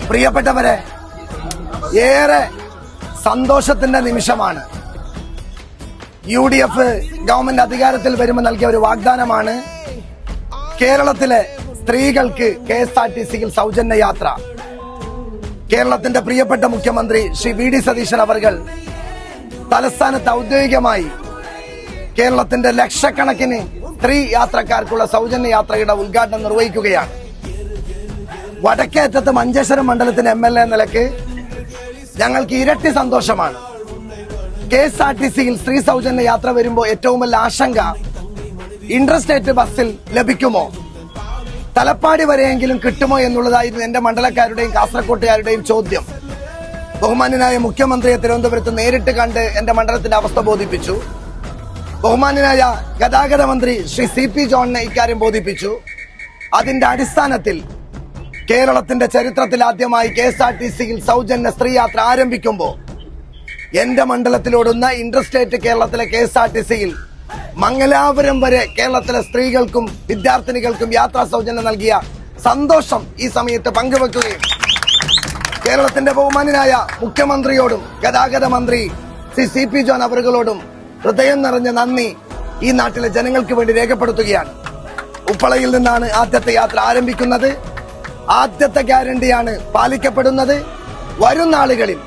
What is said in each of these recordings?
പ്രിയപ്പെട്ടവരെ, ഏറെ സന്തോഷത്തിന്റെ നിമിഷമാണ്. UDF ഗവൺമെന്റ് അധികാരത്തിൽ വരുമ്പോൾ നൽകിയ ഒരു വാഗ്ദാനമാണ് കേരളത്തിലെ സ്ത്രീകൾക്ക് KSRTCയിൽ സൗജന്യ യാത്ര. കേരളത്തിന്റെ പ്രിയപ്പെട്ട മുഖ്യമന്ത്രി ശ്രീ VD സതീശൻ അവർകൾ തലസ്ഥാനത്ത് ഔദ്യോഗികമായി കേരളത്തിന്റെ ലക്ഷക്കണക്കിന് സ്ത്രീ യാത്രക്കാർക്കുള്ള സൗജന്യ യാത്രയുടെ ഉദ്ഘാടനം നിർവഹിക്കുകയാണ്. വടക്കേറ്റത്ത് മഞ്ചേശ്വരം മണ്ഡലത്തിന് MLA നിലയ്ക്ക് ഞങ്ങൾക്ക് ഇരട്ടി സന്തോഷമാണ്. KSRTCയിൽ സ്ത്രീ സൗജന്യ യാത്ര വരുമ്പോൾ ഏറ്റവും വലിയ ആശങ്ക ഇന്റർസ്റ്റേറ്റ് ബസ്സിൽ ലഭിക്കുമോ, തലപ്പാടി വരെയെങ്കിലും കിട്ടുമോ എന്നുള്ളതായിരുന്നു എന്റെ മണ്ഡലക്കാരുടെയും കാസർകോട്ടുകാരുടെയും ചോദ്യം. ബഹുമാന്യനായ മുഖ്യമന്ത്രിയെ തിരുവനന്തപുരത്ത് നേരിട്ട് കണ്ട് എന്റെ മണ്ഡലത്തിന്റെ അവസ്ഥ ബോധിപ്പിച്ചു. ബഹുമാന്യനായ ഗതാഗത മന്ത്രി ശ്രീ CP ജോണിനെ ഇക്കാര്യം ബോധിപ്പിച്ചു. അതിന്റെ അടിസ്ഥാനത്തിൽ കേരളത്തിന്റെ ചരിത്രത്തിൽ ആദ്യമായി KSRTCയിൽ സൗജന്യ സ്ത്രീ യാത്ര ആരംഭിക്കുമ്പോൾ എന്റെ മണ്ഡലത്തിലോടുന്ന ഇന്റർസ്റ്റേറ്റ് കേരളത്തിലെ KSRTCയിൽ മംഗലാപുരം വരെ കേരളത്തിലെ സ്ത്രീകൾക്കും വിദ്യാർത്ഥിനികൾക്കും യാത്രാ സൗജന്യം നൽകിയ സന്തോഷം ഈ സമയത്ത് പങ്കുവെക്കുകയും കേരളത്തിന്റെ ബഹുമാന്യനായ മുഖ്യമന്ത്രിയോടും ഗതാഗത മന്ത്രി ശ്രീ CP ജോൺ അവറുകളോടും ഹൃദയം നിറഞ്ഞ നന്ദി ഈ നാട്ടിലെ ജനങ്ങൾക്ക് വേണ്ടി രേഖപ്പെടുത്തുകയാണ്. ഉപ്പളയിൽ നിന്നാണ് ആദ്യത്തെ യാത്ര ആരംഭിക്കുന്നത്. ആദ്യത്തെ ഗ്യാരണ്ടിയാണ് പാലിക്കപ്പെടുന്നത്. വരും നാളുകളിൽ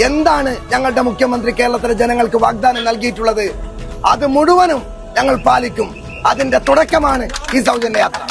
എന്താണ് ഞങ്ങളുടെ മുഖ്യമന്ത്രി കേരളത്തിലെ ജനങ്ങൾക്ക് വാഗ്ദാനം നൽകിയിട്ടുള്ളത് അത് മുഴുവനും ഞങ്ങൾ പാലിക്കും. അതിന്റെ തുടക്കമാണ് ഈ സൗജന്യ യാത്ര.